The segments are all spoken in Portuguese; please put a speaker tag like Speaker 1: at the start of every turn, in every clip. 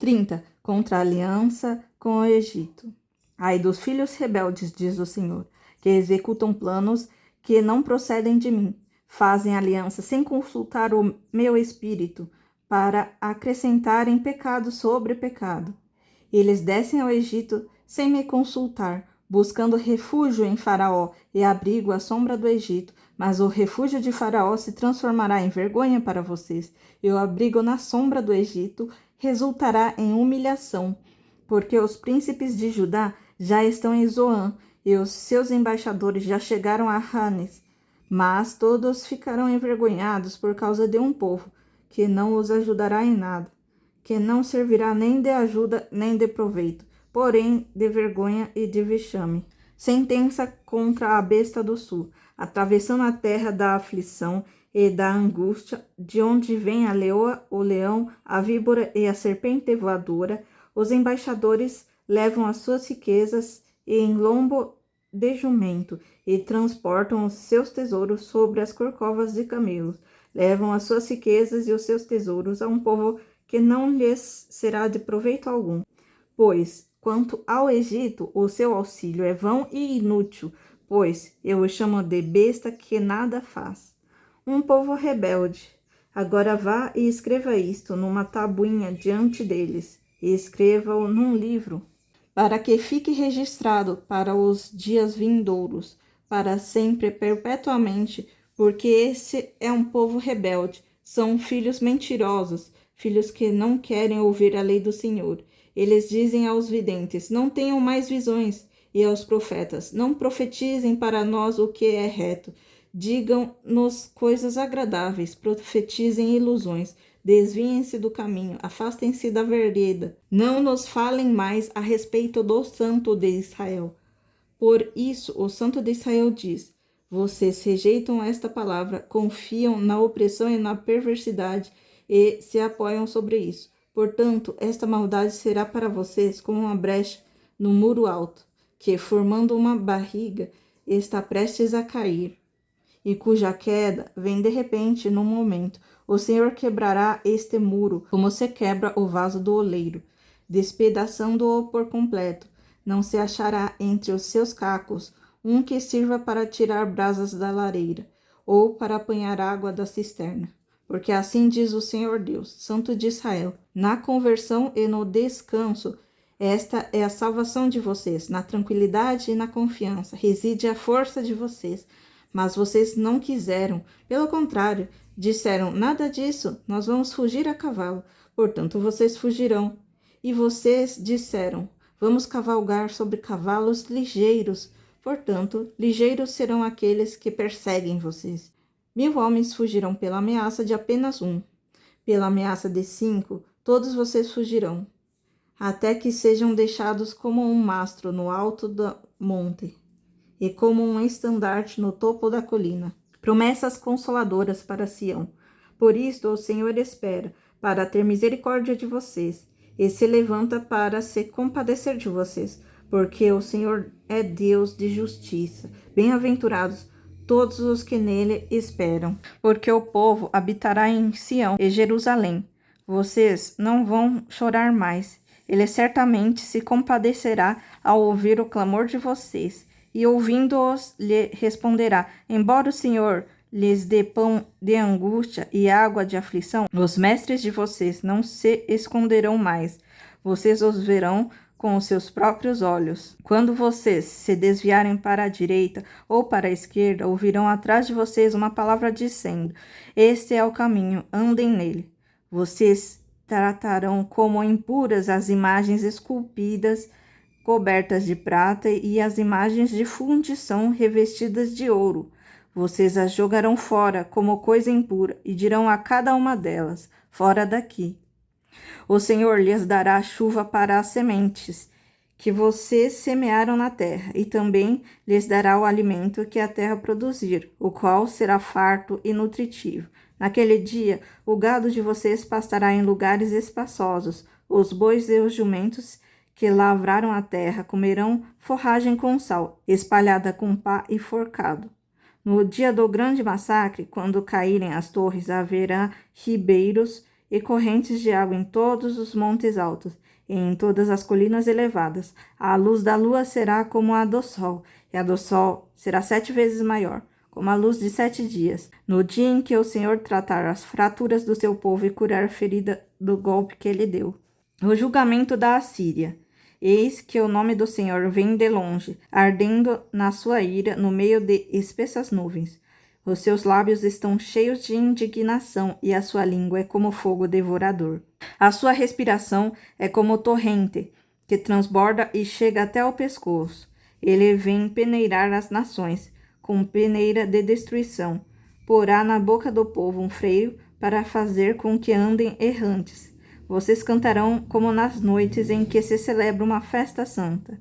Speaker 1: 30. Contra a aliança com o Egito. Ai dos filhos rebeldes, diz o Senhor, que executam planos que não procedem de mim, fazem aliança sem consultar o meu espírito, para acrescentarem pecado sobre pecado. Eles descem ao Egito sem me consultar, buscando refúgio em Faraó e abrigo à sombra do Egito, mas o refúgio de Faraó se transformará em vergonha para vocês, e o abrigo na sombra do Egito resultará em humilhação, porque os príncipes de Judá já estão em Zoã, e os seus embaixadores já chegaram a Hanes, mas todos ficarão envergonhados por causa de um povo, que não os ajudará em nada, que não servirá nem de ajuda nem de proveito, porém de vergonha e de vexame. Sentença contra a besta do sul, atravessando a terra da aflição e da angústia, de onde vem a leoa, o leão, a víbora e a serpente voadora. Os embaixadores levam as suas riquezas em lombo de jumento e transportam os seus tesouros sobre as corcovas de camelos. Levam as suas riquezas e os seus tesouros a um povo que não lhes será de proveito algum. Pois, quanto ao Egito, o seu auxílio é vão e inútil, pois eu o chamo de besta que nada faz. Um povo rebelde. Agora vá e escreva isto numa tabuinha diante deles, e escreva-o num livro, para que fique registrado para os dias vindouros, para sempre, perpetuamente, porque esse é um povo rebelde, são filhos mentirosos, filhos que não querem ouvir a lei do Senhor. Eles dizem aos videntes, não tenham mais visões, e aos profetas, não profetizem para nós o que é reto. Digam-nos coisas agradáveis, profetizem ilusões. Desviem-se do caminho, afastem-se da vereda. Não nos falem mais a respeito do Santo de Israel. Por isso, o Santo de Israel diz: vocês rejeitam esta palavra, confiam na opressão e na perversidade e se apoiam sobre isso. Portanto, esta maldade será para vocês como uma brecha no muro alto, que, formando uma barriga, está prestes a cair, e cuja queda vem de repente num momento. O Senhor quebrará este muro, como se quebra o vaso do oleiro, despedaçando-o por completo. Não se achará entre os seus cacos um que sirva para tirar brasas da lareira, ou para apanhar água da cisterna. Porque assim diz o Senhor Deus, Santo de Israel: na conversão e no descanso, esta é a salvação de vocês. Na tranquilidade e na confiança reside a força de vocês. Mas vocês não quiseram. Pelo contrário, disseram: nada disso, nós vamos fugir a cavalo. Portanto, vocês fugirão. E vocês disseram: vamos cavalgar sobre cavalos ligeiros. Portanto, ligeiros serão aqueles que perseguem vocês. 1000 homens fugirão pela ameaça de apenas um. Pela ameaça de 5, todos vocês fugirão, até que sejam deixados como um mastro no alto do monte e como um estandarte no topo da colina. Promessas consoladoras para Sião. Por isto o Senhor espera, para ter misericórdia de vocês, e se levanta para se compadecer de vocês, porque o Senhor é Deus de justiça. Bem-aventurados todos os que nele esperam, porque o povo habitará em Sião e Jerusalém. Vocês não vão chorar mais. Ele certamente se compadecerá ao ouvir o clamor de vocês, e ouvindo-os lhe responderá: embora o Senhor lhes dê pão de angústia e água de aflição, os mestres de vocês não se esconderão mais. Vocês os verão com os seus próprios olhos. Quando vocês se desviarem para a direita ou para a esquerda, ouvirão atrás de vocês uma palavra dizendo: este é o caminho, andem nele. Vocês tratarão como impuras as imagens esculpidas, cobertas de prata, e as imagens de fundição revestidas de ouro. Vocês as jogarão fora como coisa impura e dirão a cada uma delas: fora daqui. O Senhor lhes dará chuva para as sementes que vocês semearam na terra, e também lhes dará o alimento que a terra produzir, o qual será farto e nutritivo. Naquele dia, o gado de vocês pastará em lugares espaçosos, os bois e os jumentos que lavraram a terra comerão forragem com sal, espalhada com pá e forcado. No dia do grande massacre, quando caírem as torres, haverá ribeiros e correntes de água em todos os montes altos e em todas as colinas elevadas. A luz da lua será como a do sol, e a do sol será 7 vezes maior, como a luz de 7 dias, no dia em que o Senhor tratar as fraturas do seu povo e curar a ferida do golpe que ele deu. O julgamento da Assíria. Eis que o nome do Senhor vem de longe, ardendo na sua ira no meio de espessas nuvens. Os seus lábios estão cheios de indignação e a sua língua é como fogo devorador. A sua respiração é como torrente, que transborda e chega até o pescoço. Ele vem peneirar as nações, com peneira de destruição. Porá na boca do povo um freio para fazer com que andem errantes. Vocês cantarão como nas noites em que se celebra uma festa santa.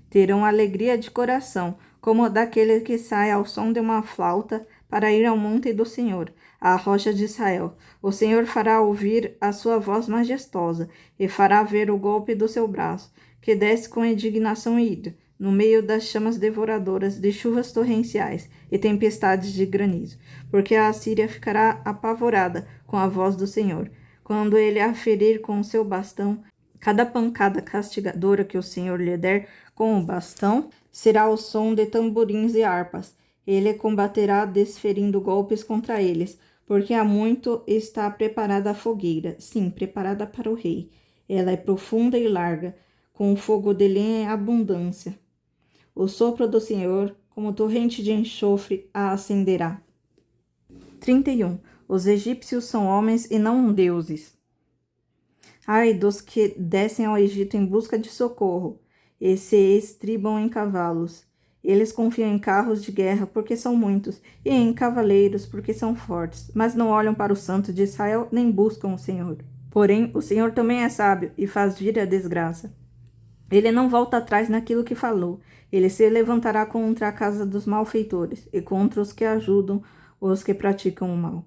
Speaker 1: Terão alegria de coração, como daquele que sai ao som de uma flauta para ir ao monte do Senhor, à rocha de Israel. O Senhor fará ouvir a sua voz majestosa e fará ver o golpe do seu braço, que desce com indignação e ira, no meio das chamas devoradoras de chuvas torrenciais e tempestades de granizo, porque a Assíria ficará apavorada com a voz do Senhor. Quando ele a ferir com o seu bastão, cada pancada castigadora que o Senhor lhe der com o bastão será o som de tamborins e harpas. Ele combaterá desferindo golpes contra eles, porque há muito está preparada a fogueira, sim, preparada para o rei. Ela é profunda e larga, com o fogo de lenha em abundância. O sopro do Senhor, como torrente de enxofre, a acenderá. 31. Os egípcios são homens e não deuses. Ai dos que descem ao Egito em busca de socorro, e se estribam em cavalos. Eles confiam em carros de guerra porque são muitos, e em cavaleiros porque são fortes, mas não olham para o Santo de Israel nem buscam o Senhor. Porém, o Senhor também é sábio e faz vir a desgraça. Ele não volta atrás naquilo que falou. Ele se levantará contra a casa dos malfeitores e contra os que ajudam os que praticam o mal.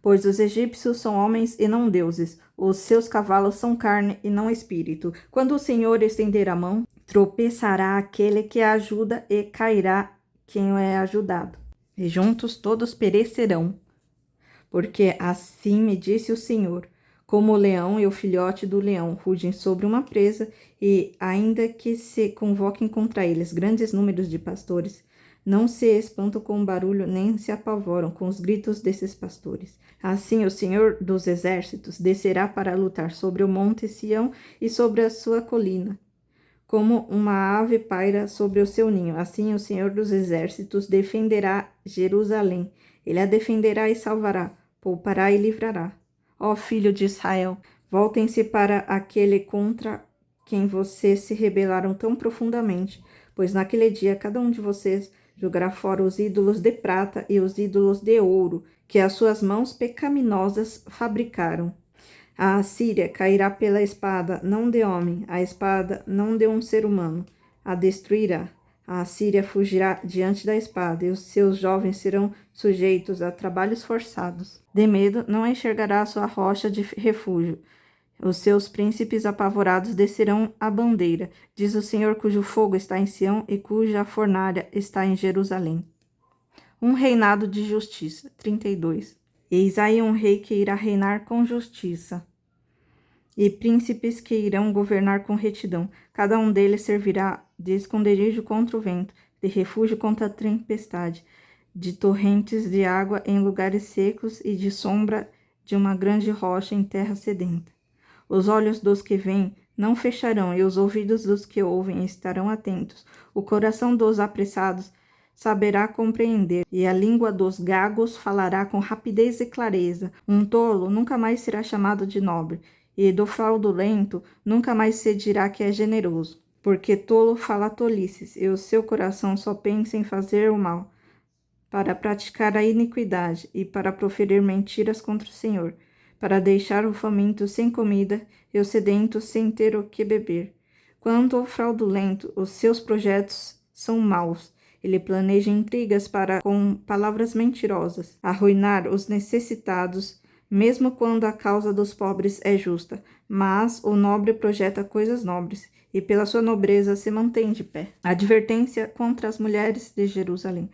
Speaker 1: Pois os egípcios são homens e não deuses, os seus cavalos são carne e não espírito. Quando o Senhor estender a mão, tropeçará aquele que ajuda e cairá quem é ajudado. E juntos todos perecerão. Porque assim me disse o Senhor, como o leão e o filhote do leão rugem sobre uma presa, e ainda que se convoquem contra eles grandes números de pastores, não se espantam com o barulho, nem se apavoram com os gritos desses pastores. Assim o Senhor dos Exércitos descerá para lutar sobre o monte Sião e sobre a sua colina. Como uma ave paira sobre o seu ninho, assim o Senhor dos Exércitos defenderá Jerusalém. Ele a defenderá e salvará, poupará e livrará. Ó filho de Israel, voltem-se para aquele contra quem vocês se rebelaram tão profundamente, pois naquele dia cada um de vocês jogará fora os ídolos de prata e os ídolos de ouro que as suas mãos pecaminosas fabricaram. A Assíria cairá pela espada, não de homem, a espada não de um ser humano, a destruirá. A Assíria fugirá diante da espada, e os seus jovens serão sujeitos a trabalhos forçados. De medo, não enxergará a sua rocha de refúgio. Os seus príncipes apavorados descerão a bandeira, diz o Senhor, cujo fogo está em Sião e cuja fornalha está em Jerusalém. Um reinado de justiça. 32. Eis aí um rei que irá reinar com justiça, e príncipes que irão governar com retidão. Cada um deles servirá de esconderijo contra o vento, de refúgio contra a tempestade, de torrentes de água em lugares secos e de sombra de uma grande rocha em terra sedenta. Os olhos dos que veem não fecharão, e os ouvidos dos que ouvem estarão atentos. O coração dos apressados saberá compreender, e a língua dos gagos falará com rapidez e clareza. Um tolo nunca mais será chamado de nobre, e do fraudulento nunca mais se dirá que é generoso, porque tolo fala tolices, e o seu coração só pensa em fazer o mal, para praticar a iniquidade e para proferir mentiras contra o Senhor, para deixar o faminto sem comida e o sedento sem ter o que beber. Quanto ao fraudulento, os seus projetos são maus. Ele planeja intrigas para, com palavras mentirosas, arruinar os necessitados, mesmo quando a causa dos pobres é justa. Mas o nobre projeta coisas nobres, e pela sua nobreza se mantém de pé. Advertência contra as mulheres de Jerusalém.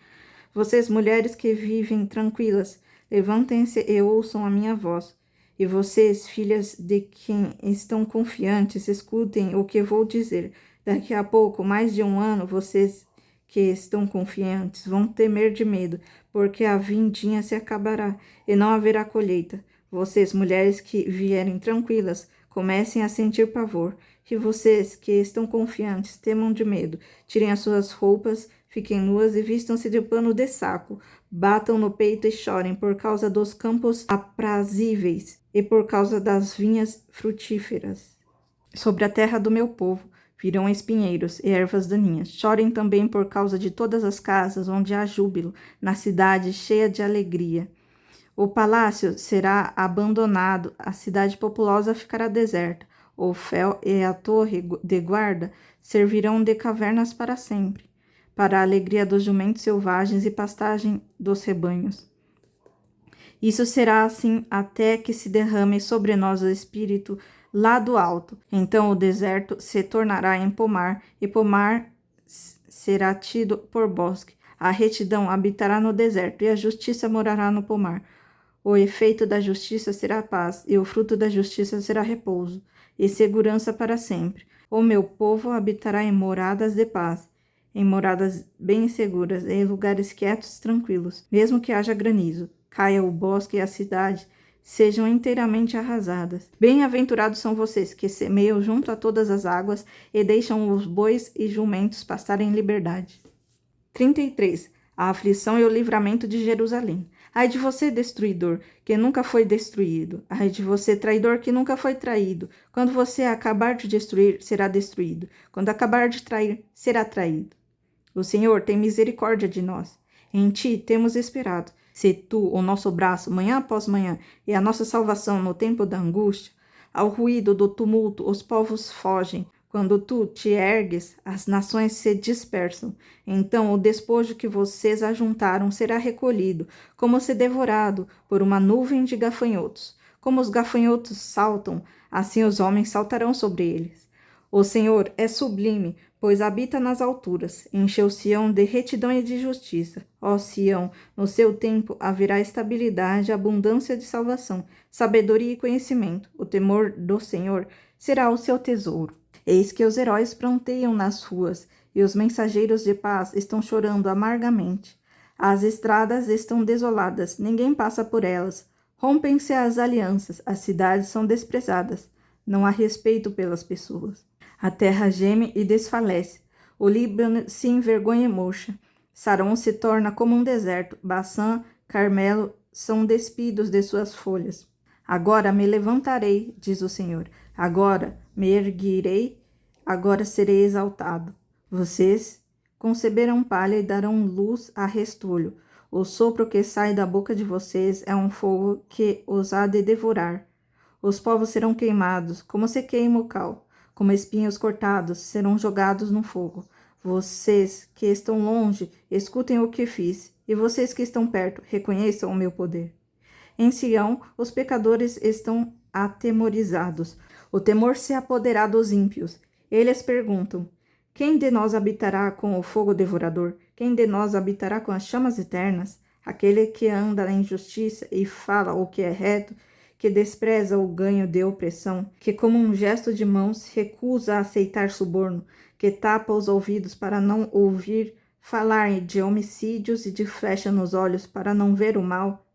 Speaker 1: Vocês, mulheres que vivem tranquilas, levantem-se e ouçam a minha voz. E vocês, filhas de quem estão confiantes, escutem o que vou dizer. Daqui a pouco, mais de um ano, vocês que estão confiantes vão temer de medo, porque a vindinha se acabará e não haverá colheita. Vocês, mulheres que vierem tranquilas, comecem a sentir pavor. Que vocês que estão confiantes temam de medo, tirem as suas roupas, fiquem nuas e vistam-se de pano de saco. Batam no peito e chorem por causa dos campos aprazíveis e por causa das vinhas frutíferas. Sobre a terra do meu povo virão espinheiros e ervas daninhas. Chorem também por causa de todas as casas onde há júbilo, na cidade cheia de alegria. O palácio será abandonado, a cidade populosa ficará deserta. O fel e a torre de guarda servirão de cavernas para sempre, para a alegria dos jumentos selvagens e pastagem dos rebanhos. Isso será assim até que se derrame sobre nós o Espírito lá do alto. Então o deserto se tornará em pomar, e pomar será tido por bosque. A retidão habitará no deserto, e a justiça morará no pomar. O efeito da justiça será paz, e o fruto da justiça será repouso, e segurança para sempre. O meu povo habitará em moradas de paz, em moradas bem seguras, em lugares quietos e tranquilos. Mesmo que haja granizo, caia o bosque e a cidade sejam inteiramente arrasadas. Bem-aventurados são vocês que semeiam junto a todas as águas e deixam os bois e jumentos pastarem em liberdade. 33. A aflição e o livramento de Jerusalém. Ai de você, destruidor, que nunca foi destruído. Ai de você, traidor, que nunca foi traído. Quando você acabar de destruir, será destruído. Quando acabar de trair, será traído. O Senhor tem misericórdia de nós. Em ti temos esperado. Se tu, o nosso braço, manhã após manhã, e a nossa salvação no tempo da angústia, ao ruído do tumulto os povos fogem. Quando tu te ergues, as nações se dispersam. Então o despojo que vocês ajuntaram será recolhido, como se devorado por uma nuvem de gafanhotos. Como os gafanhotos saltam, assim os homens saltarão sobre eles. O Senhor é sublime, pois habita nas alturas. Encheu Sião de retidão e de justiça. Ó Sião, no seu tempo haverá estabilidade, abundância de salvação, sabedoria e conhecimento. O temor do Senhor será o seu tesouro. Eis que os heróis pronteiam nas ruas, e os mensageiros de paz estão chorando amargamente. As estradas estão desoladas, ninguém passa por elas. Rompem-se as alianças, as cidades são desprezadas. Não há respeito pelas pessoas. A terra geme e desfalece. O Líbano se envergonha e murcha. Saron se torna como um deserto. Baçã, Carmelo são despidos de suas folhas. Agora me levantarei, diz o Senhor. Agora me erguirei, agora serei exaltado. Vocês conceberão palha e darão luz a restolho. O sopro que sai da boca de vocês é um fogo que os há de devorar. Os povos serão queimados, como se queima o cal. Como espinhos cortados, serão jogados no fogo. Vocês que estão longe, escutem o que fiz. E vocês que estão perto, reconheçam o meu poder. Em Sião, os pecadores estão atemorizados. O temor se apoderará dos ímpios. Eles perguntam: quem de nós habitará com o fogo devorador? Quem de nós habitará com as chamas eternas? Aquele que anda na injustiça e fala o que é reto, que despreza o ganho de opressão, que como um gesto de mãos recusa a aceitar suborno, que tapa os ouvidos para não ouvir falar de homicídios e de flecha nos olhos para não ver o mal.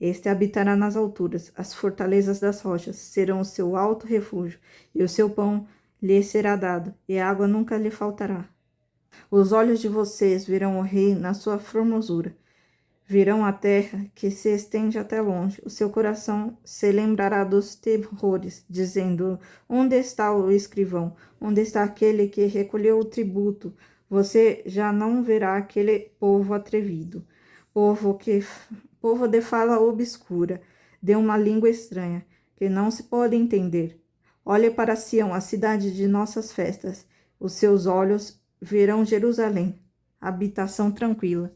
Speaker 1: Este habitará nas alturas, as fortalezas das rochas serão o seu alto refúgio, e o seu pão lhe será dado, e a água nunca lhe faltará. Os olhos de vocês verão o rei na sua formosura, verão a terra que se estende até longe. O seu coração se lembrará dos terrores, dizendo: onde está o escrivão? Onde está aquele que recolheu o tributo? Você já não verá aquele povo atrevido, povo de fala obscura, de uma língua estranha, que não se pode entender. Olhe para Sião, a cidade de nossas festas. Os seus olhos verão Jerusalém, habitação tranquila.